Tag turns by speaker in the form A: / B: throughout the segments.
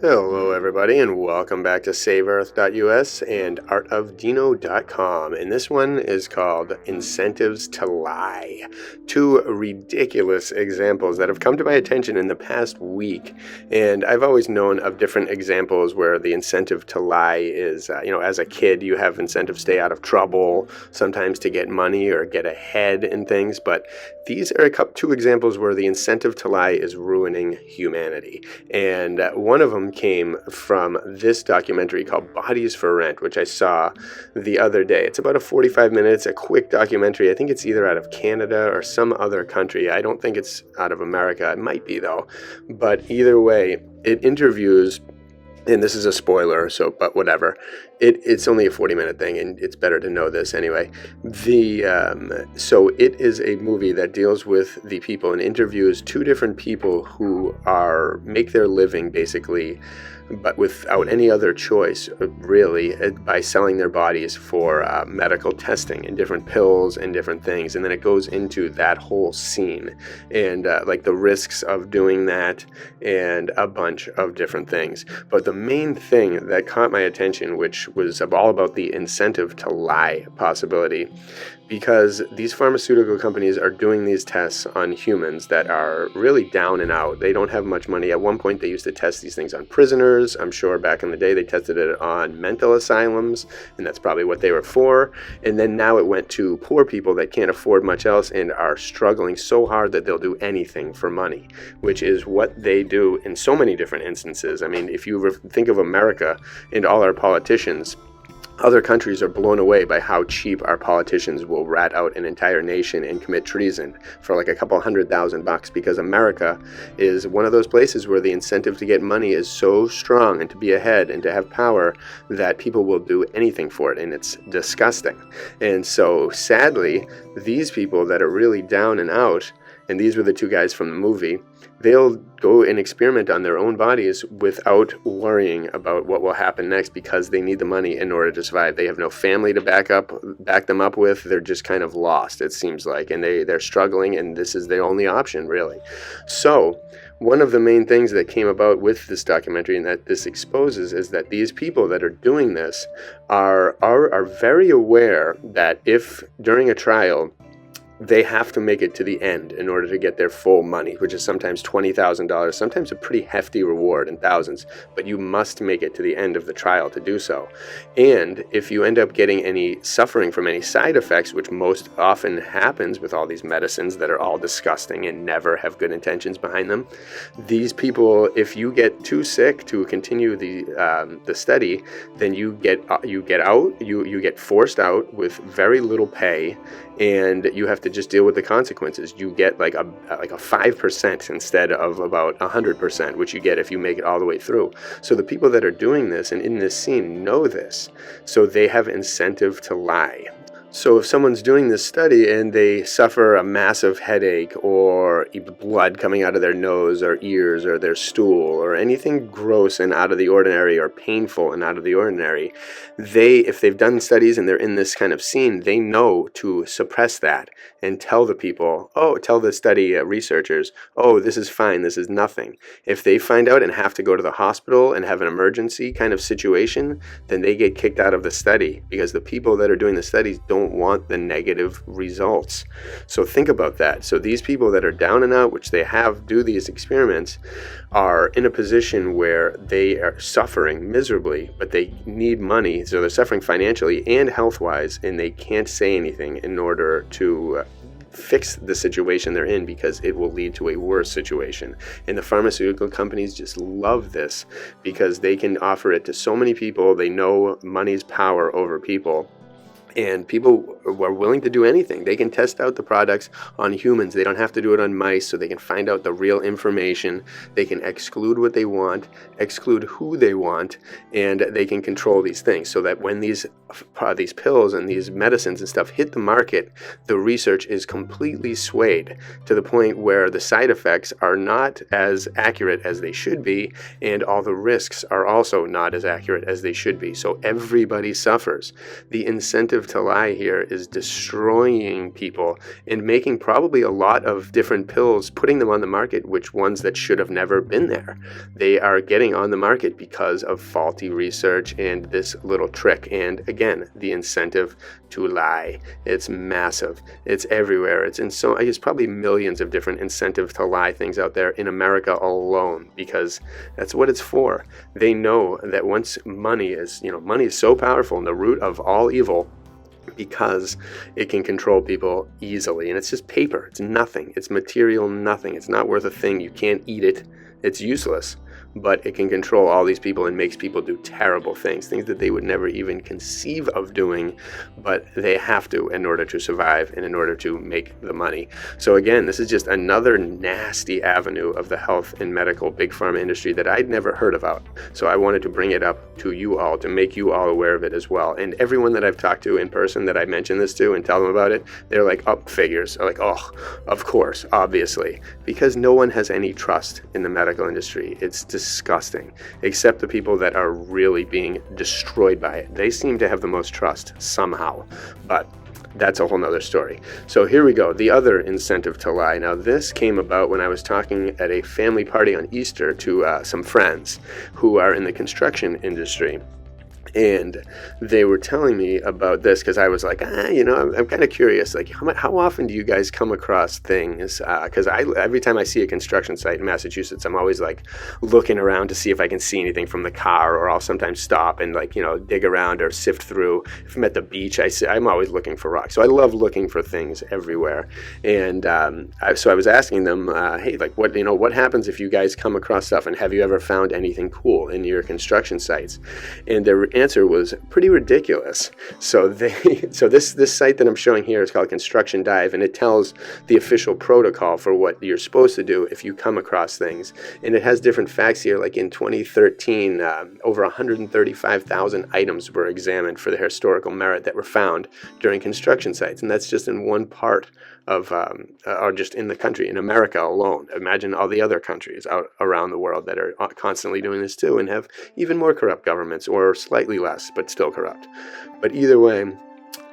A: Hello, everybody, and welcome back to SaveEarth.us and artofdino.com. And this one is called Incentives to Lie. Two ridiculous examples that have come to my attention in the past week. And I've always known of different examples where the incentive to lie is, as a kid, you have incentive to stay out of trouble, sometimes to get money or get ahead in things. But these are two examples where the incentive to lie is ruining humanity. And one of them came from this documentary called Bodies for Rent, which I saw the other day. It's about 45 minutes, a quick documentary. I think it's either out of Canada or some other country. I don't think it's out of America. It might be, though. But either way, it interviews, and this is a spoiler, but whatever. It's only a 40-minute thing, and it's better to know this anyway. So it is a movie that deals with the people and interviews two different people who make their living basically, but without any other choice, really, by selling their bodies for medical testing and different pills and different things. And then it goes into that whole scene and like the risks of doing that and a bunch of different things. But the main thing that caught my attention, which was all about the incentive to lie possibility, because these pharmaceutical companies are doing these tests on humans that are really down and out. They don't have much money. At one point, they used to test these things on prisoners. I'm sure back in the day, they tested it on mental asylums, and that's probably what they were for. And then now it went to poor people that can't afford much else and are struggling so hard that they'll do anything for money, which is what they do in so many different instances. I mean, if you think of America and all our politicians, other countries are blown away by how cheap our politicians will rat out an entire nation and commit treason for like a couple $100,000 because America is one of those places where the incentive to get money is so strong and to be ahead and to have power that people will do anything for it, and it's disgusting. And so sadly, these people that are really down and out, and these were the two guys from the movie, they'll go and experiment on their own bodies without worrying about what will happen next because they need the money in order to survive. They have no family to back them up with. They're just kind of lost, it seems like, and they're struggling, and this is their only option, really. So one of the main things that came about with this documentary and that this exposes is that these people that are doing this are very aware that if during a trial they have to make it to the end in order to get their full money, which is sometimes $20,000, sometimes a pretty hefty reward in thousands, but you must make it to the end of the trial to do so. And if you end up getting any suffering from any side effects, which most often happens with all these medicines that are all disgusting and never have good intentions behind them, these people, if you get too sick to continue the study, then you get forced out with very little pay, and you have to just deal with the consequences. You get like a 5% instead of about 100%, which you get if you make it all the way through. So the people that are doing this and in this scene know this, so they have incentive to lie. So if someone's doing this study and they suffer a massive headache or blood coming out of their nose or ears or their stool or anything gross and out of the ordinary or painful and out of the ordinary, if they've done studies and they're in this kind of scene, they know to suppress that and tell the people, tell the study researchers, this is fine, this is nothing. If they find out and have to go to the hospital and have an emergency kind of situation, then they get kicked out of the study because the people that are doing the studies don't want the negative results. So think about that. So these people that are down and out, which they do these experiments, are in a position where they are suffering miserably, but they need money. So they're suffering financially and health-wise, and they can't say anything in order to fix the situation they're in because it will lead to a worse situation. And the pharmaceutical companies just love this because they can offer it to so many people. They know money's power over people. And people are willing to do anything. They can test out the products on humans. They don't have to do it on mice, so they can find out the real information. They can exclude what they want, exclude who they want, and they can control these things so that when these pills and these medicines and stuff hit the market, the research is completely swayed to the point where the side effects are not as accurate as they should be, and all the risks are also not as accurate as they should be. So everybody suffers. The incentive incentive to lie here is destroying people and making probably a lot of different pills, putting them on the market, which ones that should have never been there. They are getting on the market because of faulty research and this little trick. And again, the incentive to lie. It's massive. It's everywhere. It's probably millions of different incentive to lie things out there in America alone, because that's what it's for. They know that once money is so powerful and the root of all evil, because it can control people easily. And it's just paper. It's nothing. It's material nothing. It's not worth a thing. You can't eat it. It's useless. But it can control all these people and makes people do terrible things that they would never even conceive of doing, but they have to in order to survive and in order to make the money. So again, this is just another nasty avenue of the health and medical big pharma industry that I'd never heard about. So I wanted to bring it up to you all, to make you all aware of it as well. And everyone that I've talked to in person that I mention this to and tell them about it, they're like, up figures. They're like, oh, of course, obviously, because no one has any trust in the medical industry. It's disgusting, except the people that are really being destroyed by it. They seem to have the most trust somehow, but that's a whole nother story. So here we go. The other incentive to lie. Now, this came about when I was talking at a family party on Easter to some friends who are in the construction industry. And they were telling me about this because I was like, I'm kind of curious. Like, how often do you guys come across things? Because every time I see a construction site in Massachusetts, I'm always like looking around to see if I can see anything from the car, or I'll sometimes stop and dig around or sift through. If I'm at the beach, I'm always looking for rocks. So I love looking for things everywhere. And so I was asking them, hey, like what happens if you guys come across stuff, and have you ever found anything cool in your construction sites? And their answer was pretty ridiculous. So this site that I'm showing here is called Construction Dive, and it tells the official protocol for what you're supposed to do if you come across things. And it has different facts here. Like in 2013, over 135,000 items were examined for their historical merit that were found during construction sites, and that's just in one part of, or just in the country, in America alone. Imagine all the other countries out around the world that are constantly doing this too, and have even more corrupt governments, or slightly less, but still corrupt. But either way,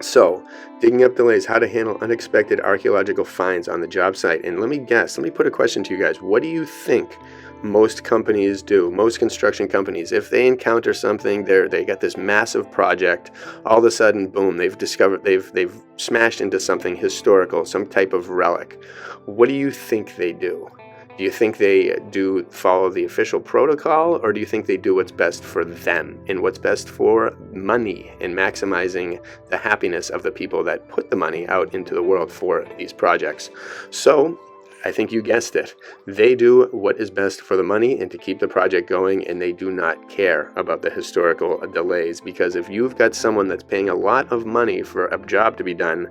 A: so digging up delays, how to handle unexpected archaeological finds on the job site. And let me put a question to you guys. What do you think most companies do, most construction companies, if they encounter something, they got this massive project, all of a sudden, boom, they've smashed into something historical, some type of relic. What do you think they do? Do you think they do follow the official protocol, or do you think they do what's best for them and what's best for money and maximizing the happiness of the people that put the money out into the world for these projects? So I think you guessed it. They do what is best for the money and to keep the project going, and they do not care about the historical delays. Because if you've got someone that's paying a lot of money for a job to be done,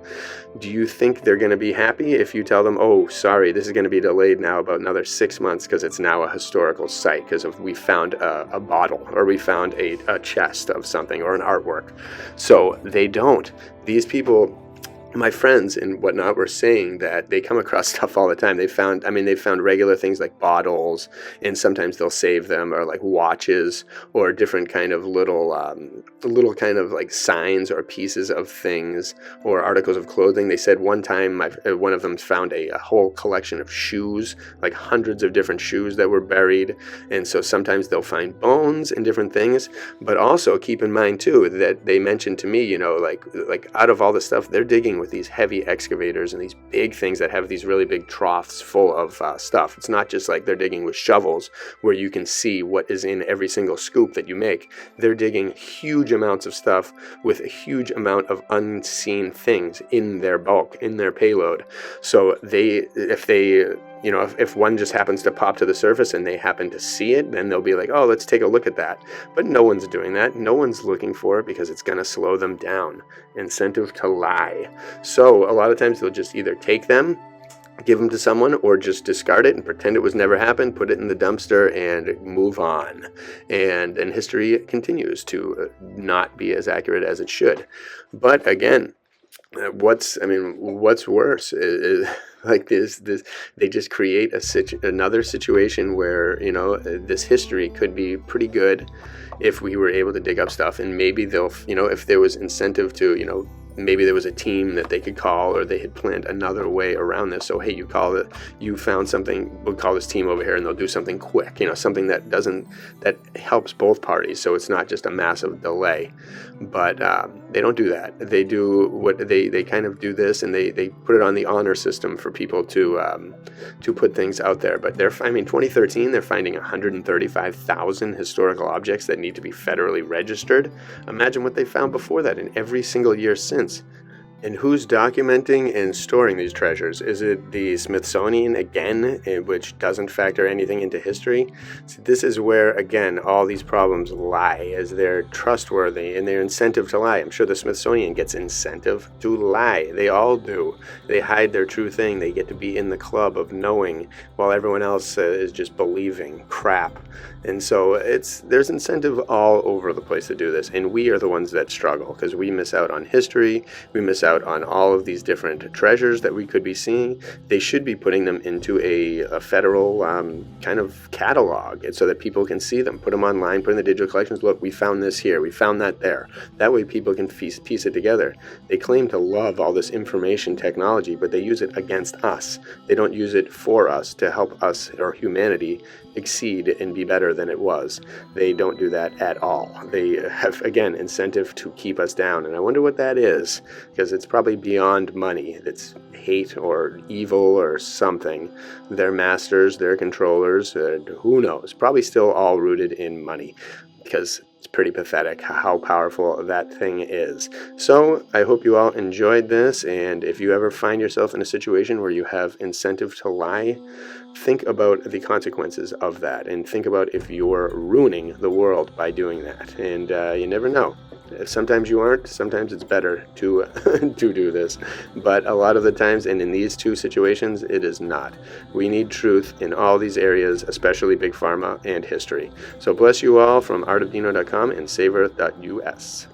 A: do you think they're going to be happy if you tell them, oh, sorry, this is going to be delayed now about another 6 months because it's now a historical site because we found a bottle, or we found a chest of something, or an artwork? So they don't. These people, my friends and whatnot, were saying that they come across stuff all the time. They found regular things like bottles, and sometimes they'll save them, or like watches, or different kind of little kind of like signs or pieces of things, or articles of clothing. They said one time one of them found a whole collection of shoes, like hundreds of different shoes that were buried. And so sometimes they'll find bones and different things. But also keep in mind too that they mentioned to me, like out of all the stuff, they're digging with these heavy excavators and these big things that have these really big troughs full of stuff. It's not just like they're digging with shovels where you can see what is in every single scoop that you make. They're digging huge amounts of stuff with a huge amount of unseen things in their bulk, in their payload. So if one just happens to pop to the surface and they happen to see it, then they'll be like, oh, let's take a look at that. But no one's doing that. No one's looking for it because it's going to slow them down. Incentive to lie. So a lot of times they'll just either take them, give them to someone, or just discard it and pretend it was never happened, put it in the dumpster and move on. And history continues to not be as accurate as it should. But again, what's worse is like this they just create another situation where this history could be pretty good if we were able to dig up stuff, and maybe they'll if there was incentive to maybe there was a team that they could call, or they had planned another way around this. So, hey, you found something, we'll call this team over here and they'll do something quick, something that helps both parties. So it's not just a massive delay. But they don't do that. They do what they kind of do this, and they put it on the honor system for people to put things out there. But 2013, they're finding 135,000 historical objects that need to be federally registered. Imagine what they found before that in every single year since. And who's documenting and storing these treasures? Is it the Smithsonian again, which doesn't factor anything into history? So this is where, again, all these problems lie, as they're trustworthy and their incentive to lie. I'm sure the Smithsonian gets incentive to lie. They all do. They hide their true thing. They get to be in the club of knowing, while everyone else is just believing crap. And so there's incentive all over the place to do this. And we are the ones that struggle, because we miss out on history. We miss out on all of these different treasures that we could be seeing. They should be putting them into a federal kind of catalog, so that people can see them, put them online, put in the digital collections. Look, we found this here, we found that there. That way people can piece it together. They claim to love all this information technology, but they use it against us. They don't use it for us to help us, or humanity, exceed and be better than it was. They don't do that at all. They have, again, incentive to keep us down. And I wonder what that is, because it's probably beyond money. It's hate or evil or something. Their masters, their controllers, who knows? Probably still all rooted in money, because it's pretty pathetic how powerful that thing is. So I hope you all enjoyed this, and if you ever find yourself in a situation where you have incentive to lie, think about the consequences of that, and think about if you're ruining the world by doing that. And you never know. Sometimes you aren't. Sometimes it's better to to do this. But a lot of the times, and in these two situations, it is not. We need truth in all these areas, especially Big Pharma and history. So bless you all from artofdino.com and saveearth.us.